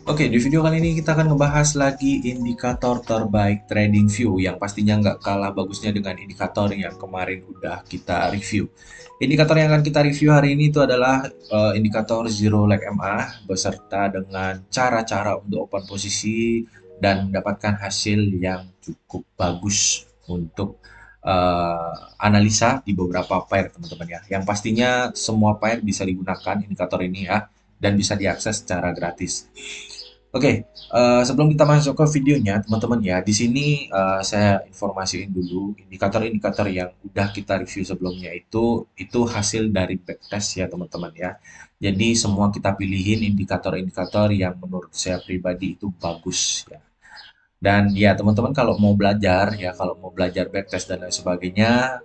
Oke, di video kali ini kita akan ngebahas lagi indikator terbaik TradingView yang pastinya nggak kalah bagusnya dengan indikator yang kemarin udah kita review. Indikator yang akan kita review hari ini itu adalah indikator Zero Leg MA beserta dengan cara-cara untuk open posisi dan mendapatkan hasil yang cukup bagus untuk analisa di beberapa pair teman-teman ya. Yang pastinya semua pair bisa digunakan indikator ini ya dan bisa diakses secara gratis. Oke, sebelum kita masuk ke videonya, teman-teman ya, di sini saya informasiin dulu indikator-indikator yang udah kita review sebelumnya itu hasil dari backtest ya teman-teman ya. Jadi semua kita pilihin indikator-indikator yang menurut saya pribadi itu bagus ya. Dan ya teman-teman kalau mau belajar backtest dan lain sebagainya,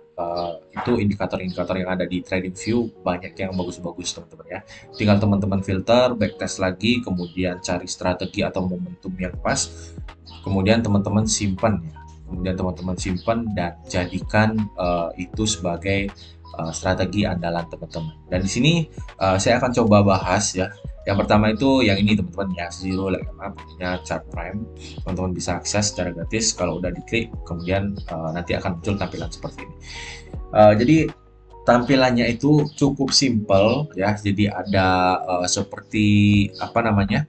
itu indikator-indikator yang ada di TradingView banyak yang bagus-bagus teman-teman ya. Tinggal teman-teman filter, backtest lagi, kemudian cari strategi atau momentum yang pas, kemudian teman-teman simpan ya. Kemudian teman-teman simpan dan jadikan itu sebagai strategi andalan teman-teman. Dan di sini saya akan coba bahas ya. Yang pertama itu yang ini teman-teman ya, Zero Leg MA punya chart prime. Teman-teman bisa akses secara gratis kalau udah diklik, kemudian nanti akan muncul tampilan seperti ini. Jadi tampilannya itu cukup simple ya. Jadi ada seperti apa namanya?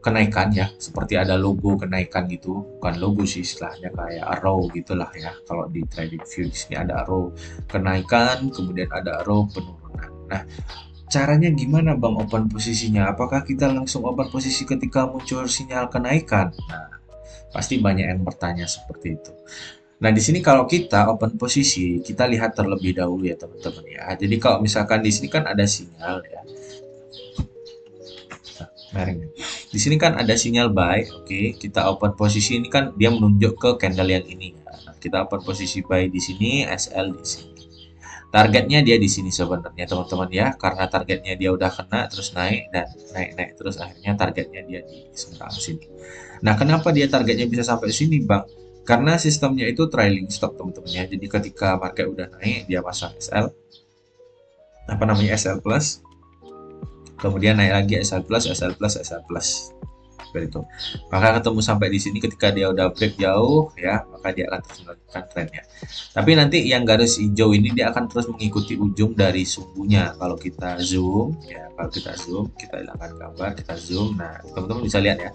Kenaikan ya, seperti ada logo kenaikan gitu, bukan logo sih istilahnya kayak arrow gitulah ya. Kalau di trading view di sini ada arrow kenaikan, kemudian ada arrow penurunan. Nah, caranya gimana Bang open posisinya? Apakah kita langsung open posisi ketika muncul sinyal kenaikan? Nah, pasti banyak yang bertanya seperti itu. Nah, di sini kalau kita open posisi, kita lihat terlebih dahulu ya teman-teman ya. Jadi kalau misalkan di sini kan ada sinyal ya. Miring. Di sini kan ada sinyal buy, oke. Kita open posisi ini kan dia menunjuk ke candle yang ini. Nah, kita open posisi buy di sini, SL di sini. Targetnya dia di sini sebenarnya teman-teman ya, karena targetnya dia udah kena terus naik dan naik-naik terus akhirnya targetnya dia di seberang sini. Nah, kenapa dia targetnya bisa sampai sini, Bang? Karena sistemnya itu trailing stop teman-teman ya. Jadi ketika market udah naik dia pasang SL apa namanya SL plus, kemudian naik lagi SL plus, SL plus, SL plus. Seperti itu. Maka ketemu sampai di sini ketika dia udah break jauh ya, maka dia akan terus melanjutkan trennya. Tapi nanti yang garis hijau ini dia akan terus mengikuti ujung dari sumbunya. Kalau kita zoom ya, kalau kita zoom, kita hilangkan gambar, kita zoom. Nah, teman-teman bisa lihat ya.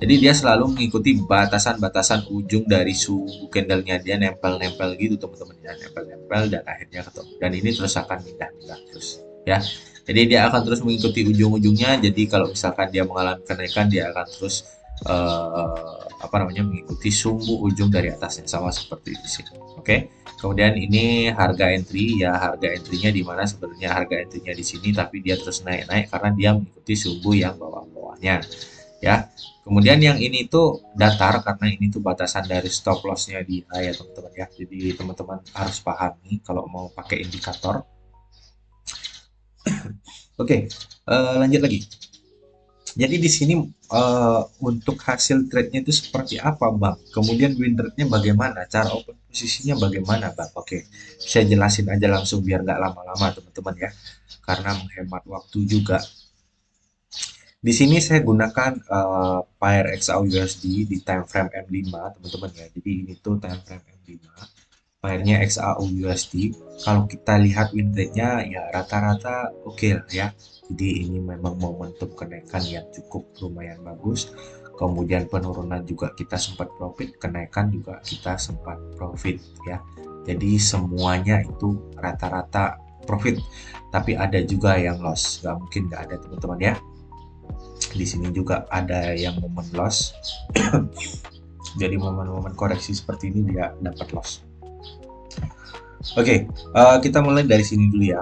Jadi dia selalu mengikuti batasan-batasan ujung dari sumbu candlenya dia nempel-nempel gitu teman-teman ya, nempel-nempel dan akhirnya ketemu. Dan ini terus akan pindah-pindah terus ya. Jadi dia akan terus mengikuti ujung-ujungnya. Jadi kalau misalkan dia mengalami kenaikan, dia akan terus apa namanya mengikuti sumbu ujung dari atasnya sama seperti di sini. Oke. Kemudian ini harga entry ya, harga entry-nya di mana sebenarnya harga entry-nya di sini tapi dia terus naik-naik karena dia mengikuti sumbu yang bawah-bawahnya ya. Kemudian yang ini tuh datar karena ini tuh batasan dari stop loss-nya di A ya teman-teman ya. Jadi teman-teman harus pahami kalau mau pakai indikator. Oke, lanjut lagi. Jadi di sini untuk hasil trade-nya itu seperti apa, Bang? Kemudian win rate-nya bagaimana? Cara open posisinya bagaimana, Bang? Oke, saya jelasin aja langsung biar nggak lama-lama, teman-teman ya. Karena menghemat waktu juga. Di sini saya gunakan pair XAUUSD di time frame M5, teman-teman ya. Jadi ini tuh time frame M5. Pairnya XAUUSD. Kalau kita lihat win rate-nya ya rata-rata oke lah ya. Jadi ini memang momentum kenaikan yang cukup lumayan bagus. Kemudian penurunan juga kita sempat profit, kenaikan juga kita sempat profit ya. Jadi semuanya itu rata-rata profit. Tapi ada juga yang loss. Gak mungkin nggak ada teman-teman ya. Di sini juga ada yang momen loss. Jadi momen-momen koreksi seperti ini dia dapat loss. Oke, kita mulai dari sini dulu ya.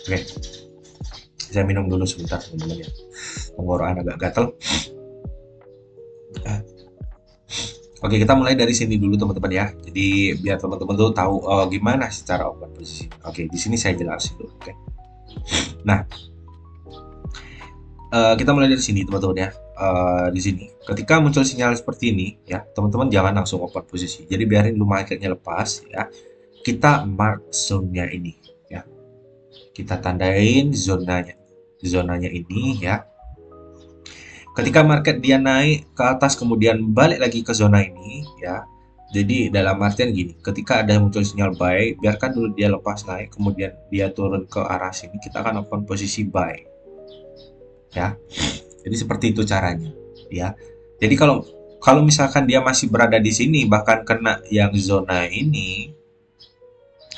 Oke, saya minum dulu sebentar teman-teman ya. Tenggorokan agak gatel. Oke, kita mulai dari sini dulu teman-teman ya. Jadi biar teman-teman tuh tahu gimana secara open posisi. Oke, di sini saya jelasin dulu. Oke. Nah, kita mulai dari sini teman-teman ya. Di sini, ketika muncul sinyal seperti ini ya, teman-teman jangan langsung open posisi. Jadi biarin dulu marketnya lepas ya. kita mark zone-nya ini ya. Kita tandain zonanya ini ya. Ketika market dia naik ke atas kemudian balik lagi ke zona ini ya. Jadi dalam artian gini, ketika ada muncul sinyal buy, biarkan dulu dia lepas naik, kemudian dia turun ke arah sini, kita akan open posisi buy ya. Jadi seperti itu caranya ya. Jadi kalau kalau misalkan dia masih berada di sini bahkan kena yang zona ini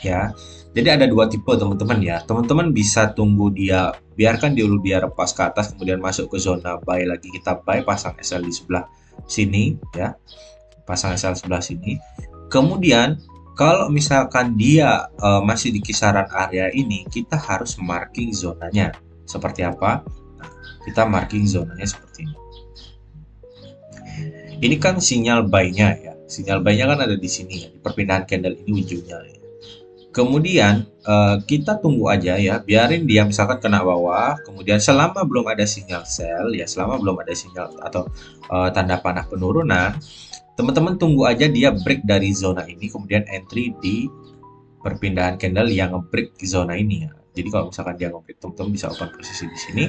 ya. Jadi ada dua tipe teman-teman ya. Teman-teman bisa tunggu dia, biarkan dulu dia lepas ke atas kemudian masuk ke zona buy lagi, kita buy pasang SL di sebelah sini ya. Pasang SL sebelah sini. Kemudian kalau misalkan dia masih di kisaran area ini, kita harus marking zonanya. Seperti apa? Nah, kita marking zonanya seperti ini. Ini kan sinyal buy-nya ya. Sinyal buy-nya kan ada di sini ya, di perpindahan candle ini ujungnya ya. Kemudian kita tunggu aja ya, biarin dia misalkan kena bawah, kemudian selama belum ada sinyal sell ya, selama belum ada sinyal atau tanda panah penurunan, teman-teman tunggu aja dia break dari zona ini, kemudian entry di perpindahan candle yang nge-break zona ini ya. Jadi kalau misalkan dia nge-break, teman-teman bisa open posisi di sini,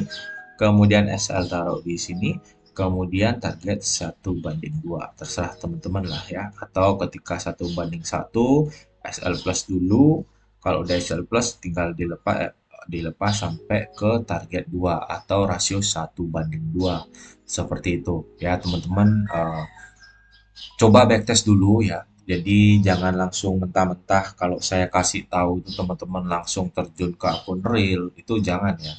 kemudian SL taruh di sini, kemudian target 1/2, terserah teman-teman lah ya, atau ketika 1/1 SL plus dulu, kalau udah SL plus tinggal dilepas sampai ke target 2 atau rasio 1/2 seperti itu ya teman-teman. Coba backtest dulu ya. Jadi jangan langsung mentah-mentah kalau saya kasih tahu itu teman-teman langsung terjun ke akun real, itu jangan ya.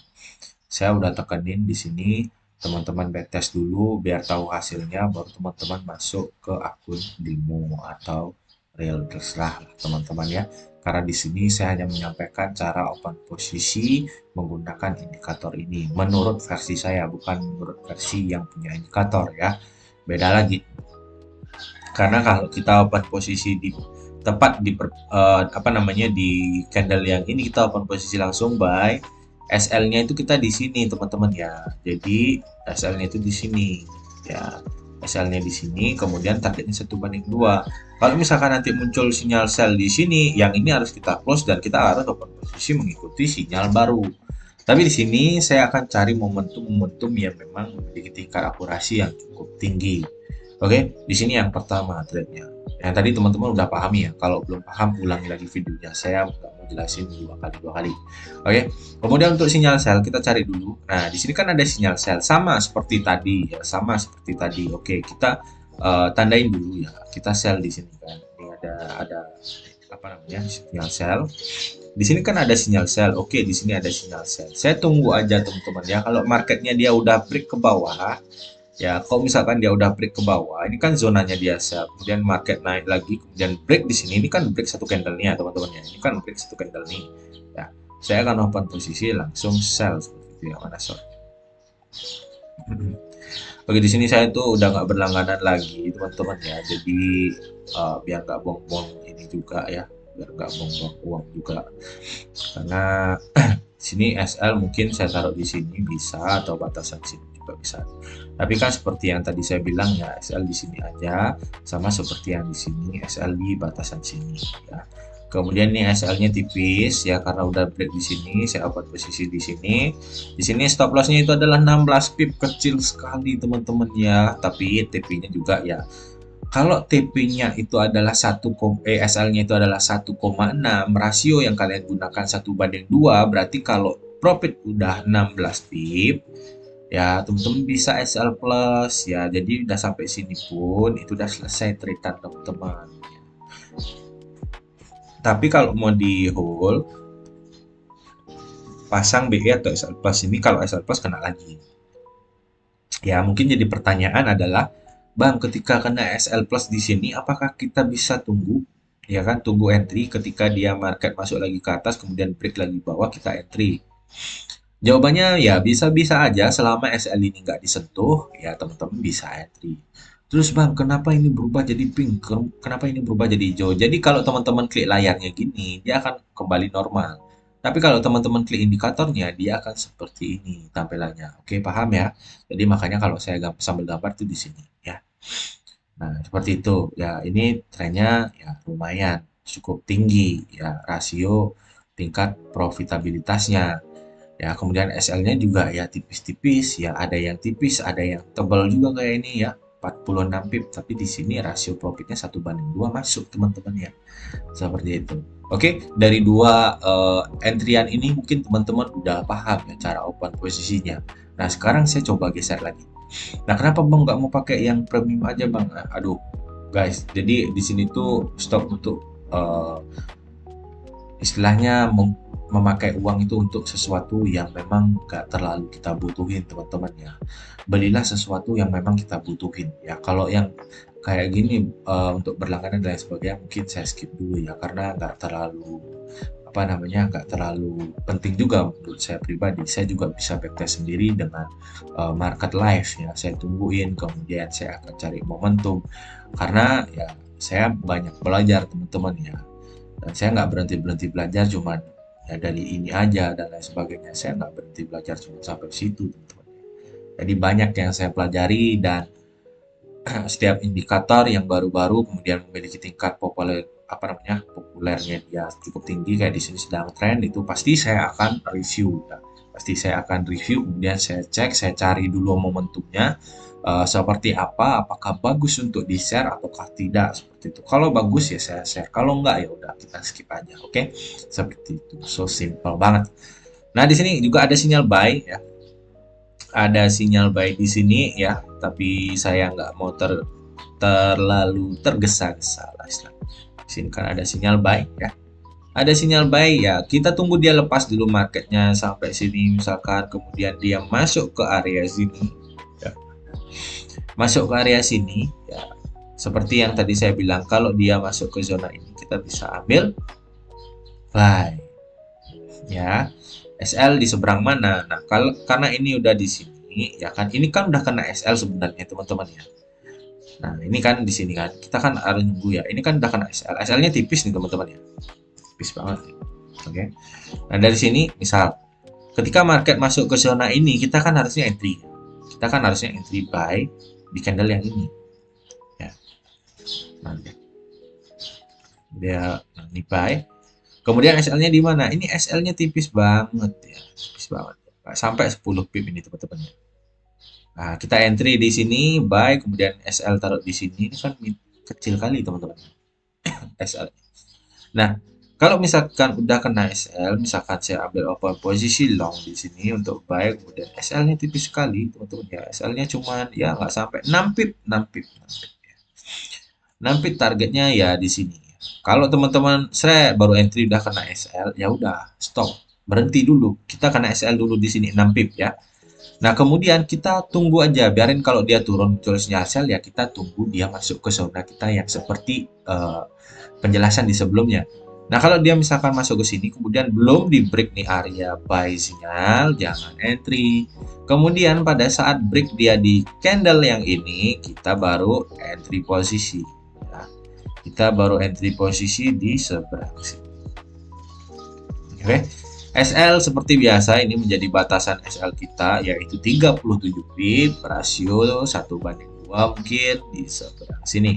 Saya udah tekenin di sini, teman-teman backtest dulu biar tahu hasilnya, baru teman-teman masuk ke akun demo atau real, terserah teman-teman ya. Karena di sini saya hanya menyampaikan cara open posisi menggunakan indikator ini. Menurut versi saya, bukan menurut versi yang punya indikator ya. Beda lagi. Karena kalau kita open posisi di tepat di apa namanya di candle yang ini, kita open posisi langsung buy, SL-nya itu kita di sini teman-teman ya. Jadi SL-nya itu di sini ya. SL-nya di sini, kemudian targetnya 1/2. Kalau misalkan nanti muncul sinyal sell di sini, yang ini harus kita close dan kita harus open posisi mengikuti sinyal baru. Tapi di sini saya akan cari momentum-momentum yang memang memiliki tingkat akurasi yang cukup tinggi. Oke, di sini yang pertama trade-nya. Yang tadi teman-teman udah pahami ya. Kalau belum paham, ulangi lagi videonya. Saya nggak mau jelasin dua kali. Oke, kemudian untuk sinyal sell kita cari dulu. Nah, di sini kan ada sinyal sell sama seperti tadi ya, sama seperti tadi. Oke, kita tandain dulu ya. Kita sell di sini kan. Ini ada apa namanya? Sinyal sell. Di sini kan ada sinyal sell. Oke, di sini ada sinyal sell. Saya tunggu aja teman-teman ya. Kalau marketnya dia udah break ke bawah, ya, kalau misalkan dia udah break ke bawah, ini kan zonanya dia sell, kemudian market naik lagi, kemudian break di sini, ini kan break satu candle-nya teman-teman ya, ini kan break satu candle nih, ya, saya akan open posisi langsung sell seperti itu ya, mana short. Oke, di sini saya tuh udah nggak berlangganan lagi teman-teman ya, jadi biar nggak buang-buang ini juga ya, biar nggak buang-buang uang juga, karena sini SL mungkin saya taruh di sini bisa atau batasan sini juga bisa. Tapi kan seperti yang tadi saya bilang ya, SL di sini aja sama seperti yang di sini SL di batasan sini ya. Kemudian nih SL-nya tipis ya karena udah break di sini, saya open posisi di sini. Di sini stop loss-nya itu adalah 16 pip, kecil sekali teman-teman ya. Tapi TP-nya juga ya, kalau TP-nya itu adalah SL-nya itu adalah 1,6, rasio yang kalian gunakan 1/2, berarti kalau profit udah 16 pip, ya teman-teman bisa SL plus ya. Jadi udah sampai sini pun itu udah selesai trade teman-teman. Tapi kalau mau di hold, pasang BE atau SL plus ini, kalau SL plus kena lagi. Ya, mungkin jadi pertanyaan adalah, Bang, ketika kena SL plus di sini, apakah kita bisa tunggu? Ya kan, tunggu entry ketika dia market masuk lagi ke atas, kemudian break lagi bawah, kita entry. Jawabannya ya bisa-bisa aja selama SL ini nggak disentuh, ya teman-teman bisa entry. Terus Bang, kenapa ini berubah jadi pink? Kenapa ini berubah jadi hijau? Jadi kalau teman-teman klik layarnya gini, dia akan kembali normal. Tapi kalau teman-teman klik indikatornya, dia akan seperti ini tampilannya. Oke, paham ya? Jadi makanya kalau saya sambil gambar itu di sini ya. Nah, seperti itu. Ya, ini trennya ya lumayan. cukup tinggi ya, rasio tingkat profitabilitasnya. Ya, kemudian SL-nya juga ya tipis-tipis ya, ada yang tipis, ada yang tebal juga kayak ini ya, 46 pip, tapi di sini rasio profitnya 1:2 masuk teman-teman ya. Seperti itu. Oke, dari dua entrian ini mungkin teman-teman udah paham ya cara open posisinya. Nah, sekarang saya coba geser lagi. Nah, kenapa Bang nggak mau pakai yang premium aja Bang? Nah, aduh, guys, jadi di sini tuh stop untuk istilahnya memakai uang itu untuk sesuatu yang memang nggak terlalu kita butuhin teman-teman ya. Belilah sesuatu yang memang kita butuhin ya. Kalau yang kayak gini untuk berlangganan dan lain sebagainya mungkin saya skip dulu ya, karena nggak terlalu apa namanya, nggak terlalu penting juga menurut saya pribadi. Saya juga bisa backtest sendiri dengan market live ya. Saya tungguin, kemudian saya akan cari momentum, karena ya saya banyak belajar teman-teman ya, dan saya nggak berhenti-berhenti belajar cuman ya dari ini aja dan lain sebagainya. Saya nggak berhenti belajar cuma sampai situ teman-teman. Jadi banyak yang saya pelajari, dan setiap indikator yang baru-baru kemudian memiliki tingkat populernya dia cukup tinggi, kayak di sini sedang tren, itu pasti saya akan review ya. Pasti saya akan review, kemudian saya cek, saya cari dulu momentumnya seperti apa, apakah bagus untuk di share ataukah tidak, seperti itu. Kalau bagus ya saya share, kalau enggak ya udah kita skip aja, oke? Seperti itu, so simple banget. Nah, di sini juga ada sinyal buy ya, ada sinyal buy di sini ya, tapi saya nggak mau terlalu tergesa-gesa lah istilahnya. Di sini kan ada sinyal buy ya. Ada sinyal buy ya, kita tunggu dia lepas dulu marketnya sampai sini misalkan, kemudian dia masuk ke area sini ya. Masuk ke area sini ya. Seperti yang tadi saya bilang, kalau dia masuk ke zona ini kita bisa ambil buy ya. SL di seberang mana? Nah, kalau karena ini udah di sini ya kan, ini kan udah kena SL sebenarnya teman-teman ya. Nah, ini kan di sini kan, kita kan harus nunggu ya. Ini kan udah kena SL. SL-nya tipis nih teman-teman ya. Tipis banget. Oke. Nah, dari sini misal ketika market masuk ke zona ini, kita kan harusnya entry. Kita kan harusnya entry buy di candle yang ini. Ya. Nah, dia ini buy. Kemudian SL-nya di mana? Ini SL-nya tipis banget ya. Tipis banget. Sampai 10 pip ini teman-teman. Nah, kita entry di sini, buy, kemudian SL taruh di sini. Ini kan kecil kali teman-teman. SL. Nah, kalau misalkan udah kena SL, misalkan saya ambil open posisi long di sini untuk buy, kemudian SL-nya tipis sekali teman-teman ya. SL-nya cuman ya nggak sampai 6 pip, 6 pip, 6 pip. 6 pip targetnya ya di sini. Kalau teman-teman saya baru entry udah kena SL, ya udah stop, berhenti dulu. Kita kena SL dulu di sini 6 pip ya. Nah, kemudian kita tunggu aja, biarin kalau dia turun tulisnya sell ya, kita tunggu dia masuk ke zona kita yang seperti penjelasan di sebelumnya. Nah, kalau dia misalkan masuk ke sini kemudian belum di break nih area buy sinyal, jangan entry. Kemudian pada saat break dia di candle yang ini, kita baru entry posisi ya. Kita baru entry posisi di seberang sini. Oke. SL seperti biasa ini menjadi batasan SL kita, yaitu 37 pip, rasio 1:2 mungkin di seberang sini.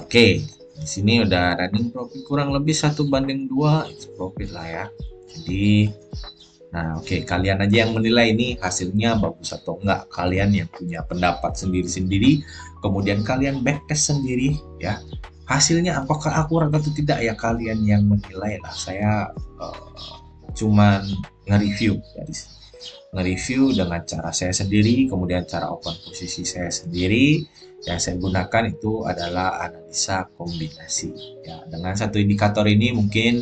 Oke, di sini udah running profit kurang lebih 1:2, it's profit lah ya. Jadi, nah oke, kalian aja yang menilai ini hasilnya bagus atau enggak. Kalian yang punya pendapat sendiri-sendiri, kemudian kalian backtest sendiri ya. Hasilnya apakah akurat atau tidak ya kalian yang menilai lah. Saya cuman nge-review nge-review dengan cara saya sendiri, kemudian cara open posisi saya sendiri. Yang saya gunakan itu adalah analisa kombinasi ya. Dengan satu indikator ini mungkin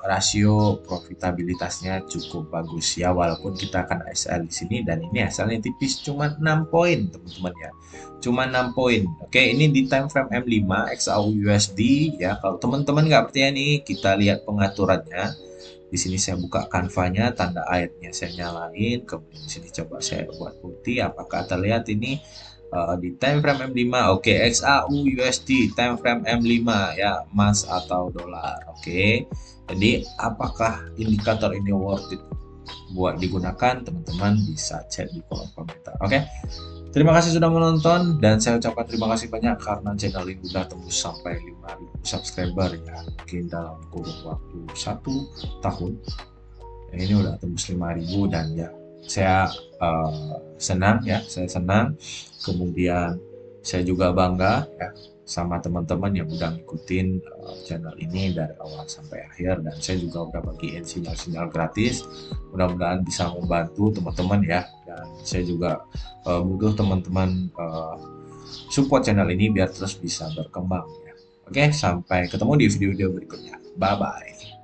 rasio profitabilitasnya cukup bagus ya, walaupun kita akan SL di sini, dan ini SL-nya tipis cuma 6 poin teman-teman ya, cuma 6 poin. Oke, ini di time frame M5 XAU USD ya. Kalau teman-teman nggak percaya nih, kita lihat pengaturannya. Di sini saya buka kanvanya, tanda airnya saya nyalain, kemudian di sini coba saya buat putih, apakah terlihat ini di time frame M5. Oke, XAU USD time frame M5 ya, emas atau dolar. Oke, jadi apakah indikator ini worth it buat digunakan? Teman-teman bisa cek di kolom komentar. Oke, Terima kasih sudah menonton dan saya ucapkan terima kasih banyak karena channel ini udah tembus sampai 5.000 subscriber ya. Mungkin dalam kurun waktu 1 tahun ini udah tembus 5.000 dan ya saya senang ya, saya senang. Kemudian saya juga bangga ya sama teman-teman yang udah ngikutin channel ini dari awal sampai akhir, dan saya juga udah bagiin sinyal-sinyal gratis. Mudah-mudahan bisa membantu teman-teman ya, dan saya juga butuh teman-teman support channel ini biar terus bisa berkembang ya. Oke, sampai ketemu di video-video berikutnya. Bye bye.